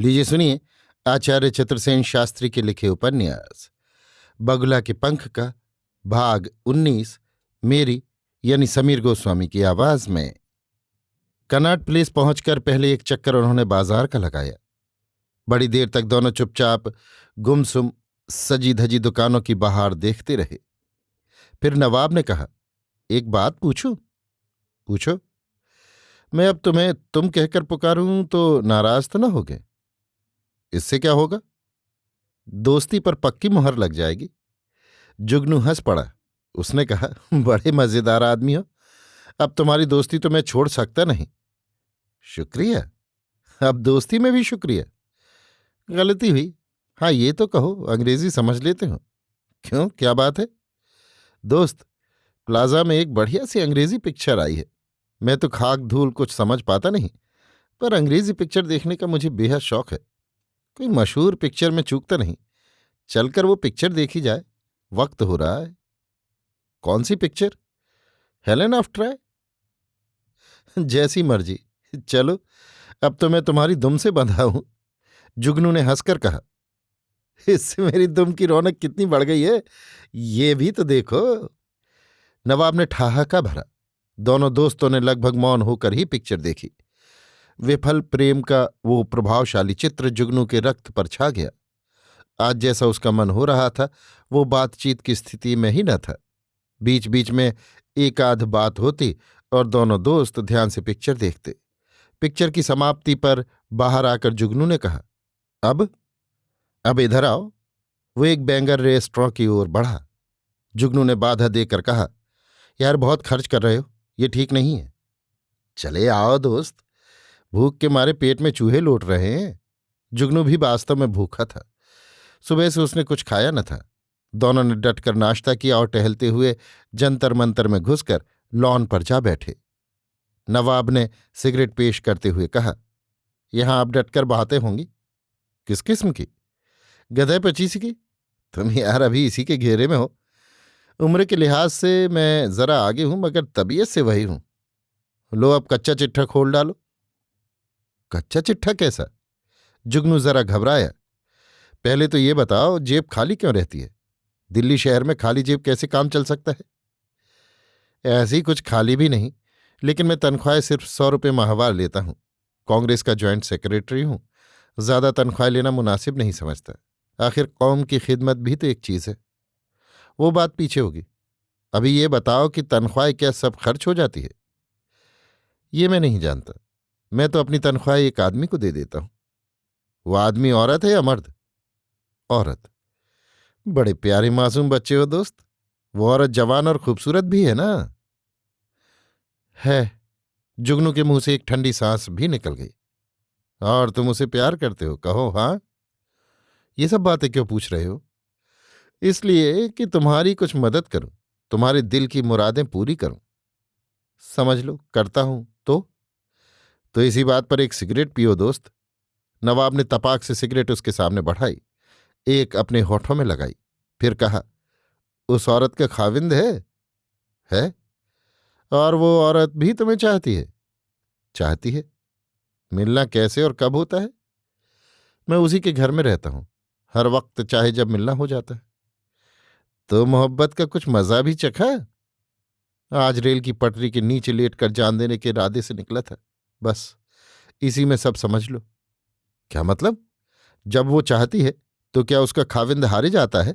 लीजिए सुनिए आचार्य चतुर्सेन शास्त्री के लिखे उपन्यास बगुला के पंख का भाग 19 मेरी यानी समीर गोस्वामी की आवाज में। कनॉट प्लेस पहुंचकर पहले एक चक्कर उन्होंने बाजार का लगाया। बड़ी देर तक दोनों चुपचाप गुमसुम सजी धजी दुकानों की बहार देखते रहे। फिर नवाब ने कहा, एक बात पूछूं? पूछो। मैं अब तुम्हें तुम कहकर पुकारूं तो नाराज तो न होगे? इससे क्या होगा? दोस्ती पर पक्की मुहर लग जाएगी। जुगनू हंस पड़ा। उसने कहा, बड़े मजेदार आदमी हो। अब तुम्हारी दोस्ती तो मैं छोड़ सकता नहीं। शुक्रिया। अब दोस्ती में भी शुक्रिया? गलती हुई। हाँ ये तो कहो, अंग्रेजी समझ लेते हो? क्यों, क्या बात है? दोस्त, प्लाजा में एक बढ़िया सी अंग्रेजी पिक्चर आई है। मैं तो खाक धूल कुछ समझ पाता नहीं, पर अंग्रेजी पिक्चर देखने का मुझे बेहद शौक है। कोई मशहूर पिक्चर में चूकता नहीं। चलकर वो पिक्चर देखी जाए, वक्त हो रहा है। कौन सी पिक्चर? Helen of try. जैसी मर्जी, चलो। अब तो मैं तुम्हारी दुम से बंधा हूं। जुगनू ने हंसकर कहा, इससे मेरी दुम की रौनक कितनी बढ़ गई है, ये भी तो देखो। नवाब ने ठहाका भरा। दोनों दोस्तों ने लगभग मौन होकर ही पिक्चर देखी। विफल प्रेम का वो प्रभावशाली चित्र जुगनू के रक्त पर छा गया। आज जैसा उसका मन हो रहा था, वो बातचीत की स्थिति में ही न था। बीच बीच में एक आध बात होती और दोनों दोस्त ध्यान से पिक्चर देखते। पिक्चर की समाप्ति पर बाहर आकर जुगनू ने कहा, अब इधर आओ। वो एक बैंगर रेस्टोरेंट की ओर बढ़ा। जुगनू ने बाधा देकर कहा, यार बहुत खर्च कर रहे हो, ये ठीक नहीं है। चले आओ दोस्त, भूख के मारे पेट में चूहे लौट रहे हैं। जुगनू भी वास्तव में भूखा था। सुबह से उसने कुछ खाया न था। दोनों ने डटकर नाश्ता किया और टहलते हुए जंतर मंतर में घुसकर लॉन पर जा बैठे। नवाब ने सिगरेट पेश करते हुए कहा, यहां आप डटकर बातें होंगी? किस किस्म की? गधे पचीसी की? तुम यार अभी इसी के घेरे में हो। उम्र के लिहाज से मैं जरा आगे हूं, मगर तबीयत से वही हूं। लो अब कच्चा चिट्ठा खोल डालो। कच्चा चिट्ठा कैसा? जुगनू जरा घबराया। पहले तो ये बताओ, जेब खाली क्यों रहती है? दिल्ली शहर में खाली जेब कैसे काम चल सकता है? ऐसी कुछ खाली भी नहीं, लेकिन मैं तनख्वाह सिर्फ 100 रुपये माहवार लेता हूं। कांग्रेस का ज्वाइंट सेक्रेटरी हूं। ज्यादा तनख्वाह लेना मुनासिब नहीं समझता। आखिर कौम की खिदमत भी तो एक चीज है। वो बात पीछे होगी। अभी ये बताओ कि तनख्वाह क्या सब खर्च हो जाती है? ये मैं नहीं जानता। मैं तो अपनी तनख्वाह एक आदमी को दे देता हूं। वो आदमी औरत है या मर्द? औरत। बड़े प्यारे मासूम बच्चे हो दोस्त। वो औरत जवान और खूबसूरत भी है ना? है। जुगनू के मुंह से एक ठंडी सांस भी निकल गई। और तुम उसे प्यार करते हो? कहो हाँ। ये सब बातें क्यों पूछ रहे हो? इसलिए कि तुम्हारी कुछ मदद करूं, तुम्हारे दिल की मुरादें पूरी करूं। समझ लो करता हूं तो इसी बात पर एक सिगरेट पियो दोस्त। नवाब ने तपाक से सिगरेट उसके सामने बढ़ाई, एक अपने होठों में लगाई, फिर कहा, उस औरत का खाविंद है? और वो औरत भी तुम्हें चाहती है? चाहती है। मिलना कैसे और कब होता है? मैं उसी के घर में रहता हूं। हर वक्त चाहे जब मिलना हो जाता है। तो मोहब्बत का कुछ मजा भी चखा? आज रेल की पटरी के नीचे लेटकर जान देने के इरादे से निकला था। बस इसी में सब समझ लो। क्या मतलब? जब वो चाहती है तो क्या उसका खाविंद हारे जाता है?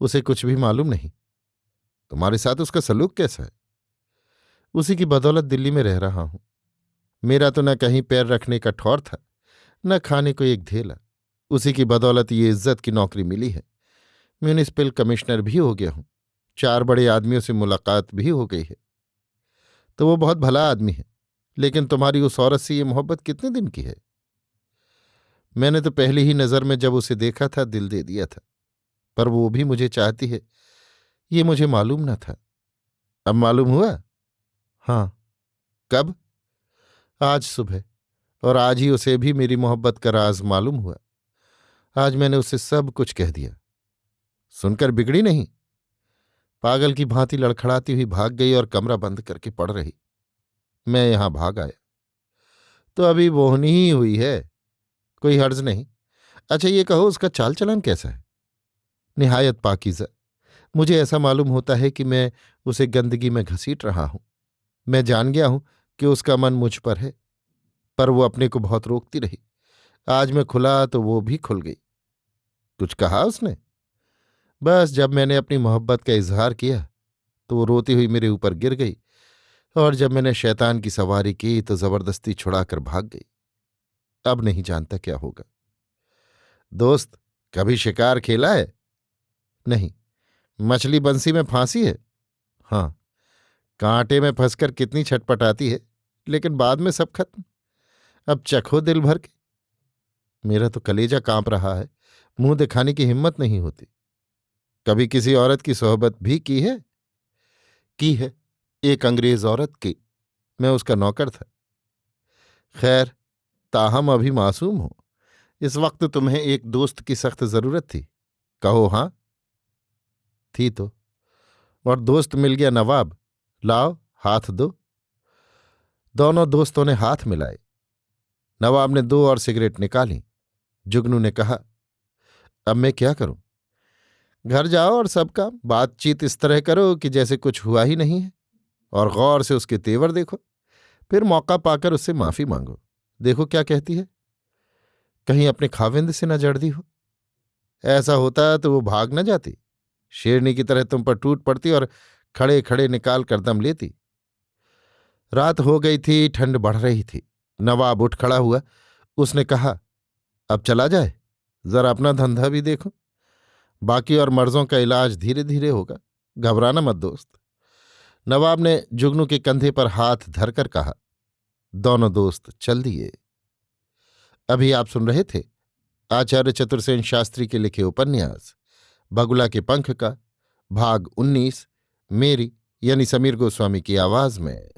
उसे कुछ भी मालूम नहीं। तुम्हारे साथ उसका सलूक कैसा है? उसी की बदौलत दिल्ली में रह रहा हूं। मेरा तो न कहीं पैर रखने का ठौर था, न खाने को एक धेला। उसी की बदौलत ये इज्जत की नौकरी मिली है। म्यूनिसिपल कमिश्नर भी हो गया हूं। 4 बड़े आदमियों से मुलाकात भी हो गई है। तो वो बहुत भला आदमी है। लेकिन तुम्हारी उस औरत से ये मोहब्बत कितने दिन की है? मैंने तो पहली ही नजर में जब उसे देखा था दिल दे दिया था। पर वो भी मुझे चाहती है, ये मुझे मालूम न था। अब मालूम हुआ? हाँ। कब? आज सुबह। और आज ही उसे भी मेरी मोहब्बत का राज मालूम हुआ। आज मैंने उसे सब कुछ कह दिया। सुनकर बिगड़ी नहीं? पागल की भांति लड़खड़ाती हुई भाग गई और कमरा बंद करके पड़ रही। मैं यहां भाग आया तो अभी बोहनी ही हुई है। कोई हर्ज नहीं। अच्छा ये कहो, उसका चाल चलन कैसा है? निहायत पाकीज़ा। मुझे ऐसा मालूम होता है कि मैं उसे गंदगी में घसीट रहा हूं। मैं जान गया हूं कि उसका मन मुझ पर है, पर वो अपने को बहुत रोकती रही। आज मैं खुला तो वो भी खुल गई। कुछ कहा उसने? बस जब मैंने अपनी मोहब्बत का इजहार किया तो वो रोती हुई मेरे ऊपर गिर गई, और जब मैंने शैतान की सवारी की तो जबरदस्ती छुड़ाकर भाग गई। अब नहीं जानता क्या होगा। दोस्त, कभी शिकार खेला है? नहीं। मछली बंसी में फांसी है? हाँ। कांटे में फंसकर कितनी छटपटाती है, लेकिन बाद में सब खत्म। अब चखो दिल भर के। मेरा तो कलेजा कांप रहा है, मुंह दिखाने की हिम्मत नहीं होती। कभी किसी औरत की सोहबत भी की है? की है, एक अंग्रेज औरत की। मैं उसका नौकर था। खैर, ताहम अभी मासूम हो। इस वक्त तुम्हें एक दोस्त की सख्त जरूरत थी। कहो हाँ। थी तो। और दोस्त मिल गया नवाब। लाओ, हाथ दो। दोनों दोस्तों ने हाथ मिलाए। नवाब ने 2 और सिगरेट निकाली। जुगनू ने कहा, अब मैं क्या करूं? घर जाओ और सबका बातचीत इस तरह करो कि जैसे कुछ हुआ ही नहीं है, और गौर से उसके तेवर देखो। फिर मौका पाकर उससे माफी मांगो। देखो क्या कहती है। कहीं अपने खाविंद से न जड़ दी हो। ऐसा होता तो वो भाग न जाती, शेरनी की तरह तुम पर टूट पड़ती और खड़े खड़े निकाल कर दम लेती। रात हो गई थी, ठंड बढ़ रही थी। नवाब उठ खड़ा हुआ। उसने कहा, अब चला जाए, जरा अपना धंधा भी देखो। बाकी और मर्जों का इलाज धीरे धीरे होगा। घबराना मत दोस्त। नवाब ने जुगनू के कंधे पर हाथ धरकर कहा। दोनों दोस्त चल दिए। अभी आप सुन रहे थे आचार्य चतुर्सेन शास्त्री के लिखे उपन्यास बगुला के पंख का भाग 19, मेरी यानी समीर गोस्वामी की आवाज में।